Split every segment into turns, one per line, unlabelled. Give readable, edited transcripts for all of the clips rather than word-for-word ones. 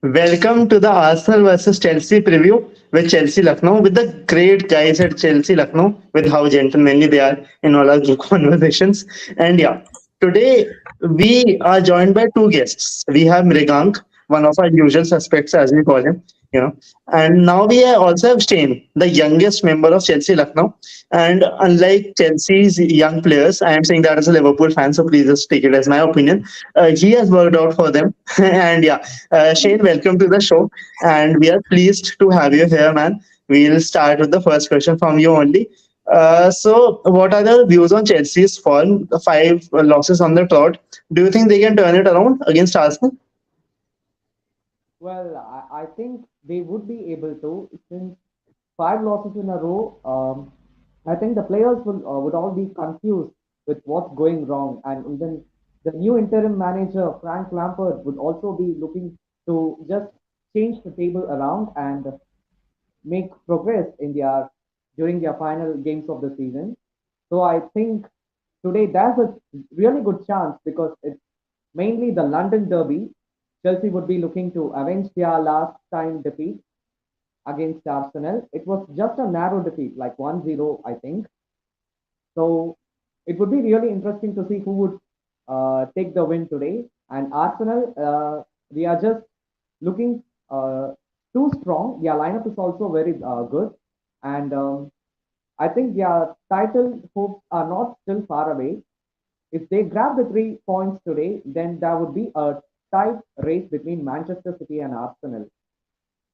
Welcome to the Arsenal versus Chelsea preview with Chelsea Lucknow, with the great guys at Chelsea Lucknow, with how gentlemanly they are in all our group conversations. And yeah, today we are joined by two guests. We have Mrigank, one of our usual suspects, as we call him, you know, and now we also have Shane, the youngest member of Chelsea Lucknow. And unlike Chelsea's young players, I am saying that as a Liverpool fan, so please just take it as my opinion. He has worked out for them, and yeah, Shane, welcome to the show, and we are pleased to have you here, man. We'll start with the first question from you only. So, what are the views on Chelsea's form? Five losses on the trot. Do you think they can turn it around against Arsenal?
Well, I think they would be able to since five losses in a row. I think the players would all be confused with what's going wrong, and even the new interim manager Frank Lampard would also be looking to just change the table around and make progress in their during their final games of the season. So I think today there's a really good chance because it's mainly the London Derby. Chelsea would be looking to avenge their last time defeat against Arsenal. It was just a narrow defeat, like 1-0, I think. So it would be really interesting to see who would take the win today. And Arsenal, we are just looking too strong. Their lineup is also very good. And I think their title hopes are not still far away. If they grab the 3 points today, then there would be a tight race between Manchester City and Arsenal.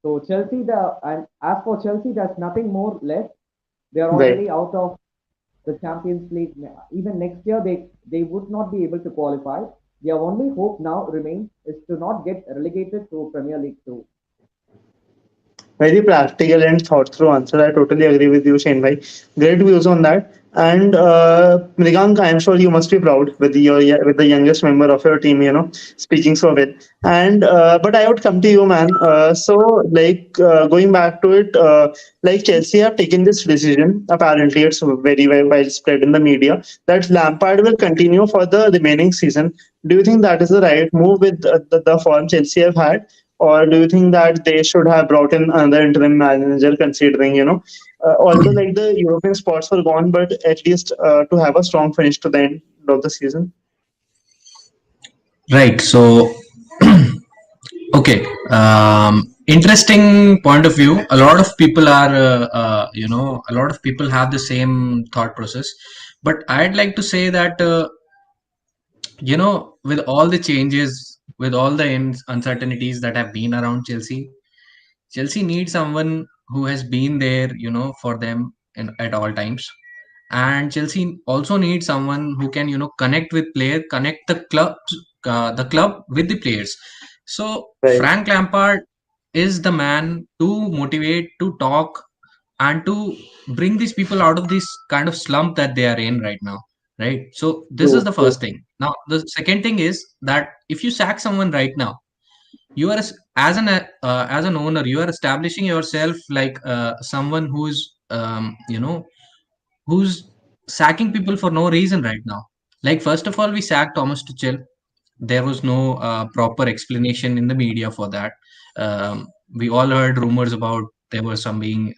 So Chelsea, and as for Chelsea, there's nothing more left. They are
Right.
already out of the Champions League. Even next year, they would not be able to qualify. Their only hope now remains is to not get relegated to Premier League too.
Very practical and thought through answer. I totally agree with you, Shane bhai. Great views on that. And Mrigank, I am sure you must be proud with with the youngest member of your team, speaking so well. And but I would come to you, man. Going back to it, like Chelsea have taken this decision. Apparently, it's very widespread in the media that Lampard will continue for the remaining season. Do you think that is the right move with the form Chelsea have had? Or do you think that they should have brought in another interim manager, considering, although like the European spots were gone, but at least to have a strong finish to the end of the season?
Right. So, okay. Interesting point of view. A lot of people are, a lot of people have the same thought process. But I'd like to say that, with all the changes, with all the uncertainties that have been around Chelsea, Chelsea needs someone who has been there, for them at all times. And Chelsea also needs someone who can, connect with player, connect the club with the players. So
Right.
Frank Lampard is the man to motivate, to talk, and to bring these people out of this kind of slump that they are in right now. Right. So this is
True.
the
True.
first thing. Now the second thing is that if you sack someone right now, you are as an owner, you are establishing yourself like someone who's sacking people for no reason right now. Like, first of all, we sacked Thomas Tuchel. There was no proper explanation in the media for that. We all heard rumors about there was some being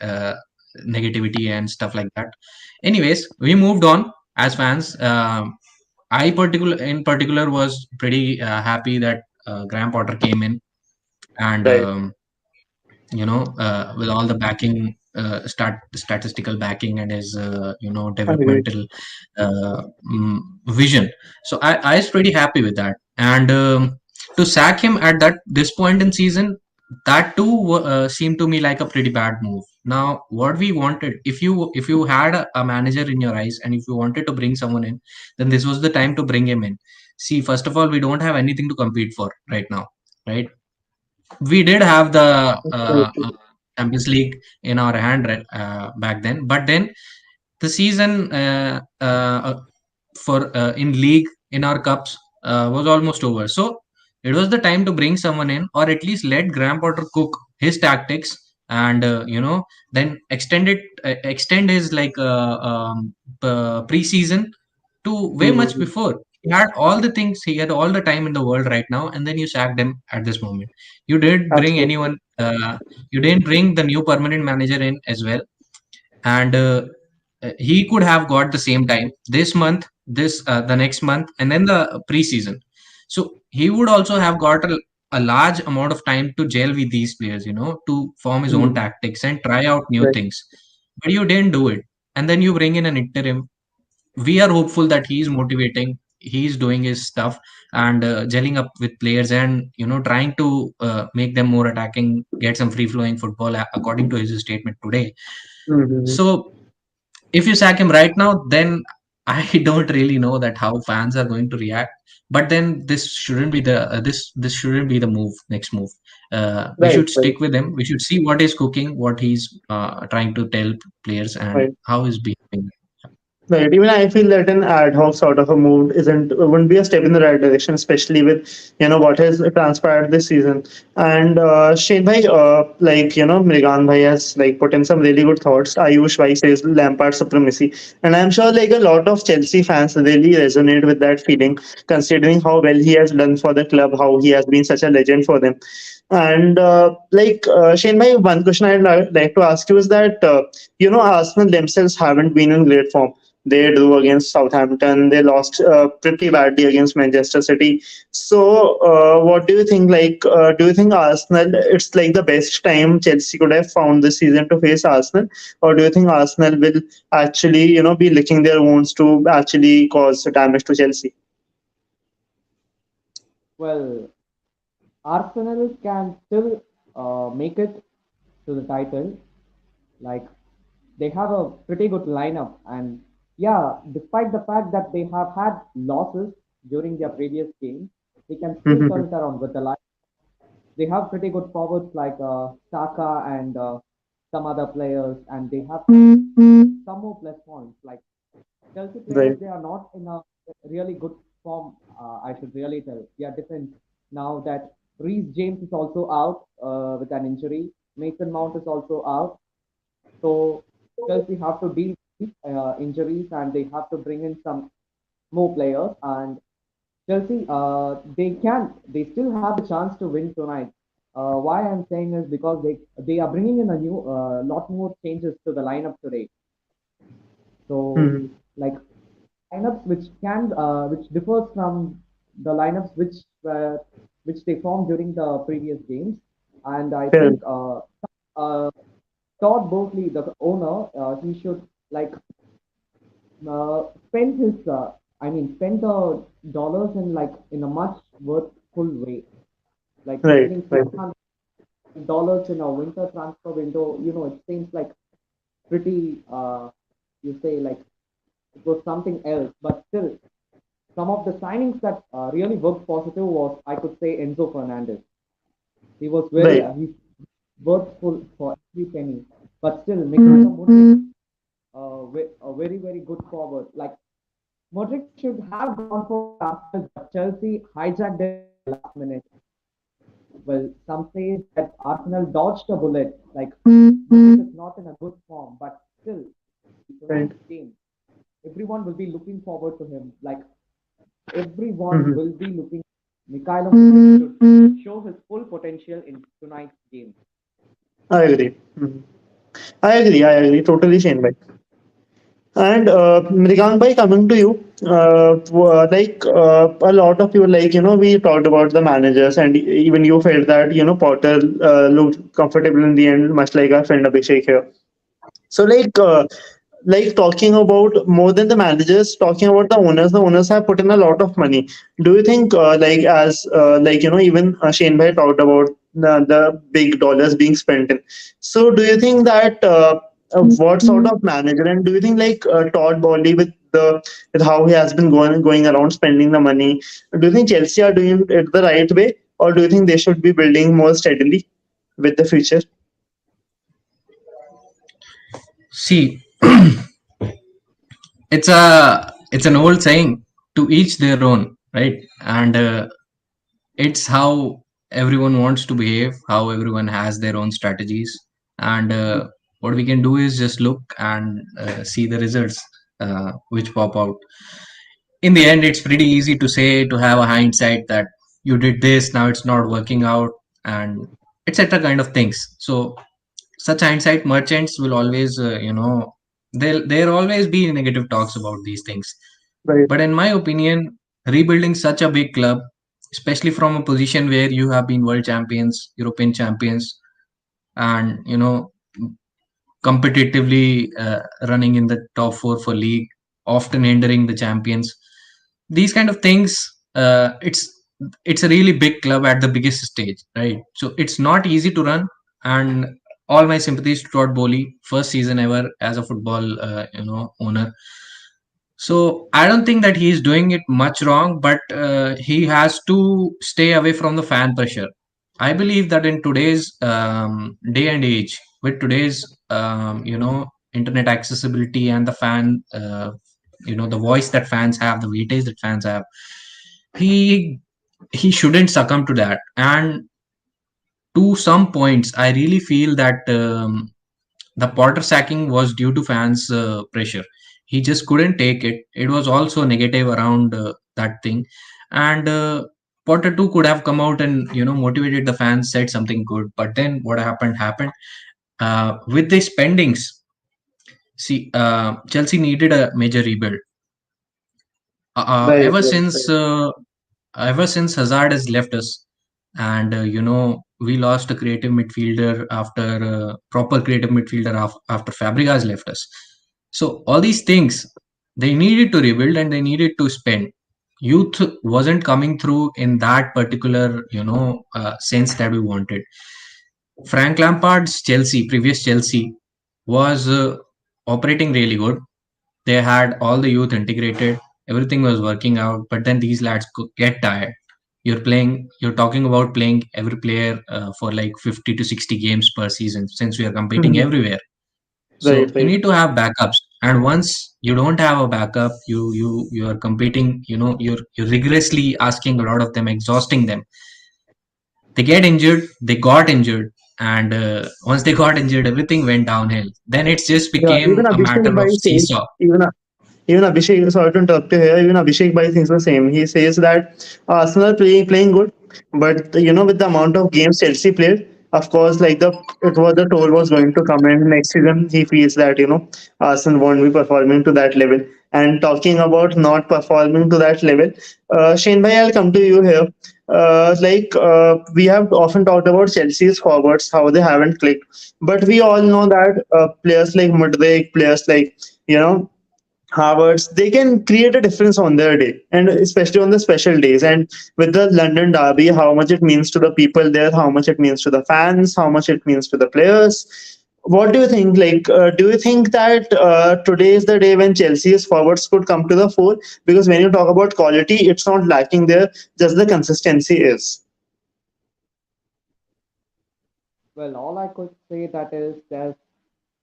negativity and stuff like that. Anyways, we moved on as fans. In particular was pretty happy that Graham Potter came in, and
Right.
with all the backing, statistical backing, and his
Agreed.
developmental vision. So I was pretty happy with that. And to sack him at that this point in season, that too seemed to me like a pretty bad move. Now, what we wanted, if you had a manager in your eyes, and if you wanted to bring someone in, then this was the time to bring him in. See, first of all, we don't have anything to compete for right now, right? We did have the Champions League in our hand back then, but then the season for in league, in our cups, was almost over. So it was the time to bring someone in, or at least let Graham Potter cook his tactics, and then extend his like pre-season to way much
Mhm.
before. he had all the things, he had all the time in the world right now, and then you sacked him at this moment. You didn't bring
Absolutely.
anyone. You didn't bring the new permanent manager in as well, and he could have got the same time this month, this the next month, and then the preseason. So he would also have got a large amount of time to gel with these players, to form his own
Hmm.
tactics and try out new
Right.
things. But you didn't do it, and then you bring in an interim. We are hopeful that he's motivating, he's doing his stuff, and gelling up with players, and trying to make them more attacking, get some free flowing football, according to his statement today.
Hmm.
So if you sack him right now, then I don't really know that how fans are going to react. But then this shouldn't be the next move. We
Right.
should
Right.
stick with him. We should see what he's cooking, what he's trying to tell players, and
Right.
how he's behaving.
Right. Even I feel that an ad hoc sort of a move wouldn't be a step in the right direction, especially with what has transpired this season. And Shane bhai, Mrigan bhai has put in some really good thoughts. Ayush bhai says Lampard supremacy, and I'm sure a lot of Chelsea fans really resonate with that feeling, considering how well he has done for the club, how he has been such a legend for them. And Shane bhai, one question I'd like to ask you is that Arsenal themselves haven't been in great form. They drew against Southampton. They lost pretty badly against Manchester City. So, what do you think? Do you think Arsenal? It's like the best time Chelsea could have found this season to face Arsenal, or do you think Arsenal will actually, be licking their wounds to actually cause damage to Chelsea?
Well, Arsenal can still make it to the title. Like they have a pretty good lineup, and yeah, despite the fact that they have had losses during their previous games, they can still turn it around with the line. They have pretty good forwards like Saka and some other players, and they have some more plus points. Like Chelsea players,
Right,
they are not in a really good form. I should really tell. Their defense now that Reece James is also out with an injury. Mason Mount is also out. So Chelsea have to deal with injuries and they have to bring in some more players. And Chelsea, they still have the chance to win tonight. Why I'm saying is because they are bringing in a new lot more changes to the lineup today. So
mm-hmm.
like lineups which differs from the lineups which they formed during the previous games. And I
Fair.
think uh, Todd Bosley, the owner, he should like spend spend the dollars in in a much worthful way. Like
Right,
spending
right,
$600 in a winter transfer window, it seems like pretty. You say like it was something else, but still, some of the signings that really worked positive was I could say Enzo Fernandez. He was
right,
he's worthful for every penny, but still Mikhailo Mudryk, a very good forward. Like Modric should have gone for Arsenal, but Chelsea hijacked it at the last minute. Well, some say that Arsenal dodged a bullet. Like Modric is not in a good form, but still,
right.
tonight's game, everyone will be looking forward to him. Like everyone
Mm-hmm.
will be looking. Mikhailo Mudryk should show his full potential in tonight's game.
I agree. Mhm. I agree. I agree. Totally, Shane. And Mrigan bhai, coming to you, a lot of people, we talked about the managers, and even you felt that Potter looked comfortable in the end, much like our friend Abhishek here. So talking about more than the managers, talking about the owners have put in a lot of money. Do you think as even Shane bhai talked about the big dollars being spent in. So do you think that what sort of manager, and do you think Todd Bowley with how he has been going around spending the money, do you think Chelsea are doing it the right way, or do you think they should be building more steadily with the future?
See, it's an old saying, to each their own, right? And it's how everyone wants to behave, how everyone has their own strategies, and what we can do is just look and see the results which pop out. in the end, it's pretty easy to say, to have a hindsight that you did this, now it's not working out, and etc. kind of things. So such hindsight merchants will always, there always be negative talks about these things.
Right.
But in my opinion, rebuilding such a big club, especially from a position where you have been world champions, European champions, and competitively running in the top four for league, often hindering the champions. These kind of things, it's a really big club at the biggest stage, right? So it's not easy to run. And all my sympathies to Todd Bowley, first season ever as a football owner. So I don't think that he's doing it much wrong, but he has to stay away from the fan pressure. I believe that in today's day and age, with today's internet accessibility and the fan, the voice that fans have, the weightage that fans have, he he shouldn't succumb to that. And to some points, I really feel that the Potter sacking was due to fans' pressure. He just couldn't take it. It was also negative around that thing, and Potter too could have come out and motivated the fans, said something good. But then what happened. With the spendings, see, Chelsea needed a major rebuild. Uh,
Right.
ever
Right.
since uh, ever since Hazard has left us, and we lost a creative midfielder after proper creative midfielder after Fabregas left us. So all these things, they needed to rebuild and they needed to spend. Youth wasn't coming through in that particular sense that we wanted. Frank Lampard's Chelsea, previous Chelsea, was operating really good. They had all the youth integrated, everything was working out, but then these lads get tired. You're talking about playing every player for like 50 to 60 games per season, since we are competing
Mhm.
everywhere.
Right.
So you
Right.
need to have backups. And once you don't have a backup, you are competing, you're rigorously asking a lot of them, exhausting them. They get injured, they got injured, and once they got injured, everything went downhill. Then it just
Yeah. Even
became a
Abhishek
matter of
Bhai says,
seesaw.
even even Abhishek, sorry to interrupt you here. Even Abhishek Bhai thinks the same. He says that Arsenal playing good, but with the amount of games Chelsea played, of course, like the toll was going to come in next season. He feels that Arsenal won't be performing to that level. And talking about not performing to that level, Shane Bhai, I'll come to you here. We have often talked about Chelsea's forwards, how they haven't clicked, but we all know that players like Mudryk, players like you know Harvards, they can create a difference on their day, and especially on the special days. And with the London Derby, how much it means to the people there, how much it means to the fans, how much it means to the players. What do you think? Do you think that today is the day when Chelsea's forwards could come to the fore? Because when you talk about quality, it's not lacking there, just the consistency is.
Well, all I could say that is there's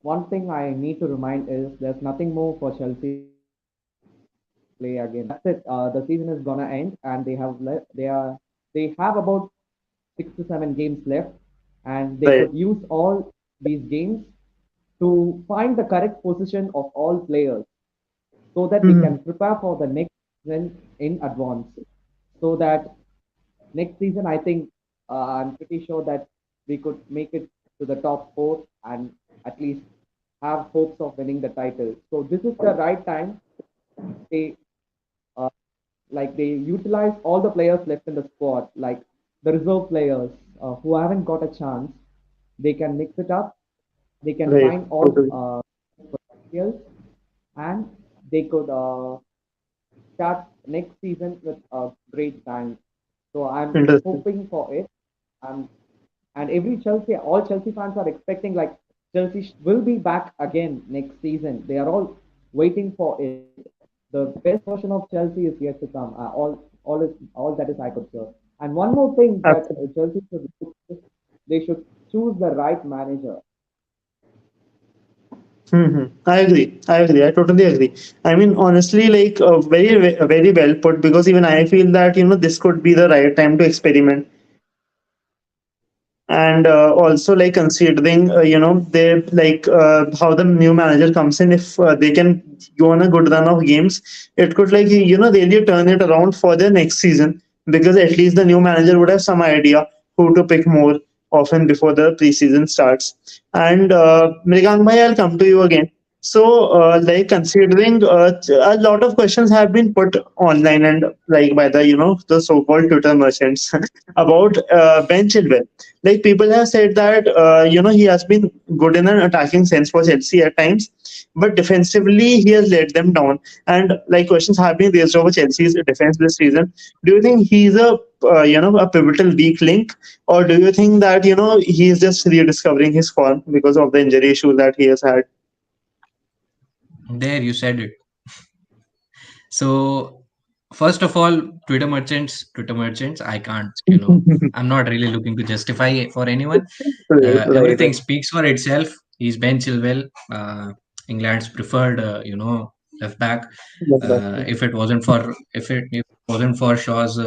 one thing I need to remind is there's nothing more for Chelsea to play again. That's it. The season is gonna end, and they have about 6 to 7 games left, and they
Right.
could use all these games to find the correct position of all players so that we
Mhm.
can prepare for the next season in advance. So that next season, I think I'm pretty sure that we could make it to the top four and at least have hopes of winning the title. So this is the right time. They uh, they utilize all the players left in the squad, like the reserve players who haven't got a chance. They can mix it up. They can
Right.
sign all
Totally.
potentials, and they could start next season with a great bang. So I'm
Interesting.
hoping for it. Um, and all Chelsea fans are expecting like Chelsea will be back again next season. They are all waiting for it. The best version of Chelsea is yet to come. All that is I could say. And one more thing that
Absolutely.
Chelsea should do is they should choose the right manager.
I agree. I agree. I totally agree. I mean, honestly, very well put. Because even I feel that this could be the right time to experiment. and also like considering they like how the new manager comes in, if they can go on a good run of games, it could like really turn it around for the next season, because at least the new manager would have some idea who to pick more often before the preseason starts. And Mrigang bhai, I'll come to you again. So, like considering a lot of questions have been put online and like by the the so-called Twitter merchants about Ben Chilwell. Like people have said that he has been good in an attacking sense for Chelsea at times, but defensively he has let them down. And like questions have been raised over Chelsea's defense this season. Do you think he's a pivotal weak link, or do you think that he's just rediscovering his form because of the injury issues that he has had?
There, you said it. So, first of all, Twitter merchants, I can't, I'm not really looking to justify for anyone.
Right, right,
Everything
right.
speaks for itself. He's Ben Chilwell, England's preferred, left back.
Yes, that's
If it wasn't for Shaw's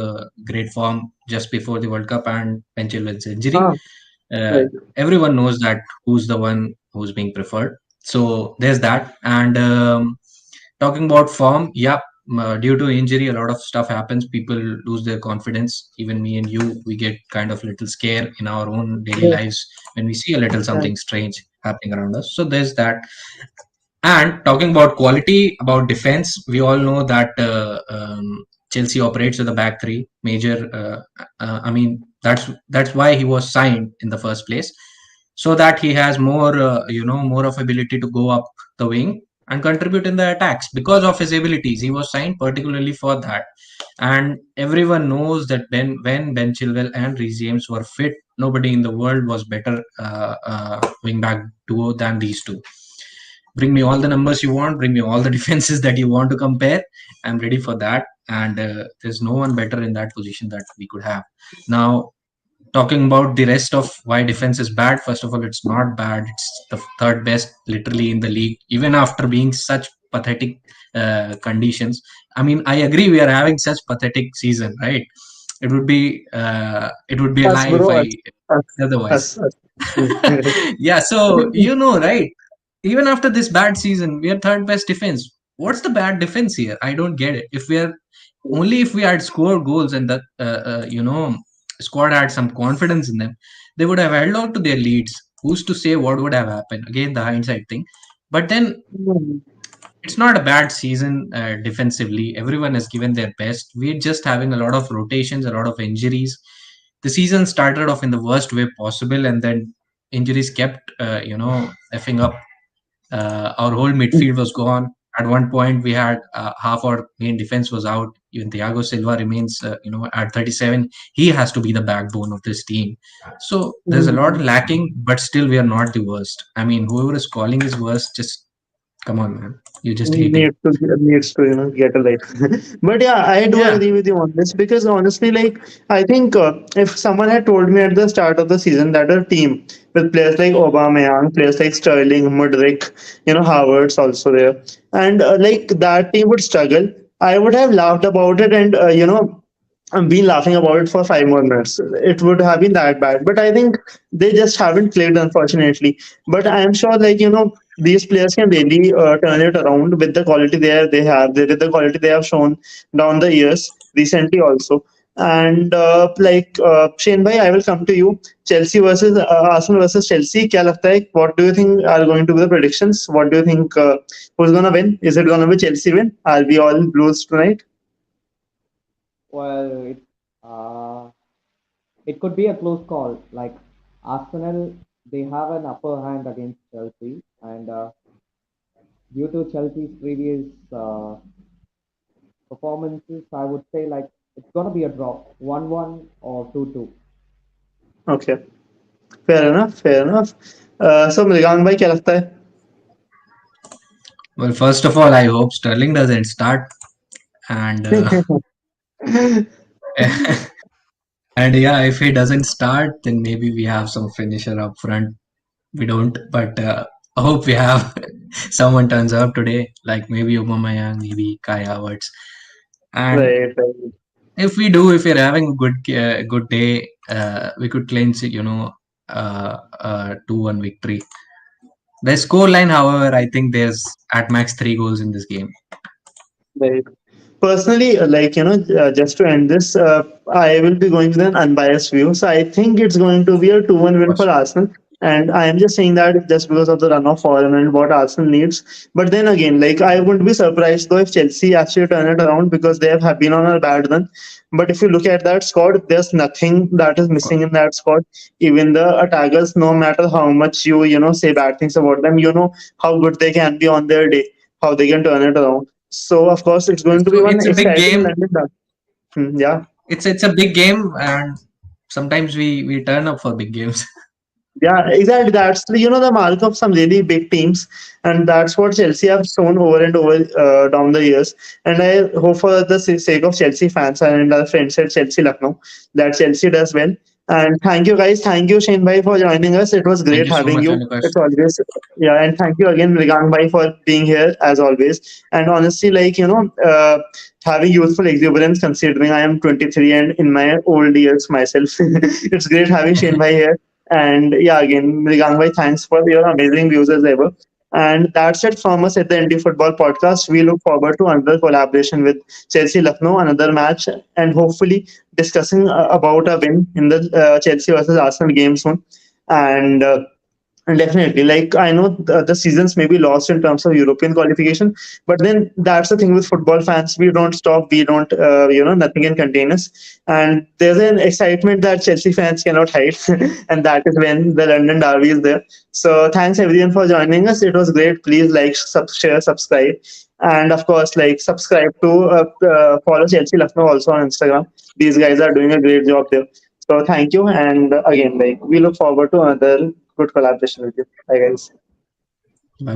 great form just before the World Cup and Ben Chilwell's injury,
ah,
uh,
right.
everyone knows that who's the one who's being preferred. So there's that. And talking about form, yeah, due to injury, a lot of stuff happens. People lose their confidence. Even me and you, we get kind of little scare in our own daily
Yes,
lives when we see a little
yeah.
something strange happening around us. So there's that. And talking about quality, about defense, we all know that Chelsea operates with a back three. I mean, that's why he was signed in the first place, so that he has more, more of ability to go up the wing and contribute in the attacks. Because of his abilities, he was signed particularly for that. And everyone knows that when Ben Chilwell and Reece James were fit, nobody in the world was better wing back duo than these two. Bring me all the numbers you want, bring me all the defenses that you want to compare. I'm ready for that. And there's no one better in that position that we could have. Now, talking about the rest of why defense is bad, first of all, it's not bad. It's the third best literally in the league, even after being such pathetic conditions. I mean, I agree we are having such pathetic season, right? It would be a
Us,
lie if
bro,
I
us, us,
said otherwise.
us. Right.
Yeah, so right? Even after this bad season, we are third best defense. What's the bad defense here? I don't get it. If we had scored goals and the squad had some confidence in them, they would have held on to their leads. Who's to say what would have happened? Again, the hindsight thing. But then it's not a bad season defensively. Everyone has given their best. We're just having a lot of rotations, a lot of injuries. The season started off in the worst way possible, and then injuries kept, effing up. Our whole midfield was gone. At one point, we had half our main defense was out. Even Thiago Silva remains, at 37. He has to be the backbone of this team. So there's a lot lacking, but still we are not the worst. I mean, whoever is calling is worst, just come on, man. You're just hating.
Needs to get a life. But yeah, I do
Yeah.
agree with you on this, because honestly, like I think if someone had told me at the start of the season that a team with players like Aubameyang, players like Sterling, Mudryk, Havertz also there, and like that team would struggle, I would have laughed about it, and I've been laughing about it for 5 more minutes. It would have been that bad. But I think they just haven't played, unfortunately. But I am sure, like, these players can really turn it around with the quality they have, with the quality they have shown down the years, recently also. And Shane bhai, I will come to you. Chelsea versus Arsenal versus Chelsea. Kya lagta hai? What do you think are going to be the predictions? What do you think? Who's gonna win? Is it gonna be Chelsea win? Are we all Blues tonight?
Well, it could be a close call. Like Arsenal, they have an upper hand against Chelsea, and due to Chelsea's previous performances, I would say like it's gonna be a draw, 1-1 or 2-2.
Okay. Fair enough, fair enough. So Mrigank भाई क्या लगता है?
Well, first of all, I hope Sterling doesn't start, and and yeah, if he doesn't start, then maybe we have some finisher up front. We don't, but I hope we have someone turns up today, like maybe Aubameyang, maybe Kai Havertz. And
Right, right.
if we're having a good day, we could clinch, 2-1 victory. The scoreline, however, I think there's at max 3 goals in this game.
Right. Personally, just to end this, I will be going with an unbiased view. So I think it's going to be a 2-1
Of
win for
course.
Arsenal. And I am just saying that just because of the run of form and what Arsenal needs. But then again, I wouldn't be surprised though if Chelsea actually turn it around because they have been on a bad run. But if you look at that squad, there's nothing that is
Of course.
missing in that squad. Even the attackers, no matter how much you say bad things about them, you know how good they can be on their day, how they can turn it around. So of course it's going to be
So
one
it's a big
exciting
game.
London derby. Yeah,
It's a big game, and sometimes we turn up for big games.
yeah, exactly. That's the mark of some really big teams, and that's what Chelsea have shown over and over down the years. And I hope for the sake of Chelsea fans and our friends at Chelsea Lucknow that Chelsea does well. And thank you guys, thank you Shane Bhai for joining us. It was
Thank
great
you so
having
much,
you.
Anukash.
It's always yeah, and thank you again Mrigang Bhai for being here as always. And honestly, having youthful exuberance considering I am 23 and in my old years myself. It's great having Shane Bhai here. And yeah, again, Mrigang thanks for your amazing views as ever. And that's it from us at the ND Football Podcast. We look forward to another collaboration with Chelsea Lucknow, another match, and hopefully discussing about a win in the Chelsea versus Arsenal game soon. And definitely, I know the seasons may be lost in terms of European qualification, but then that's the thing with football fans. We don't stop. We don't, nothing can contain us. And there's an excitement that Chelsea fans cannot hide, and that is when the London Derby is there. So thanks everyone for joining us. It was great. Please like, share, subscribe, and of course, subscribe to follow Chelsea Lucknow also on Instagram. These guys are doing a great job there. So thank you, and again, we look forward to another good collaboration with you. Bye, guys.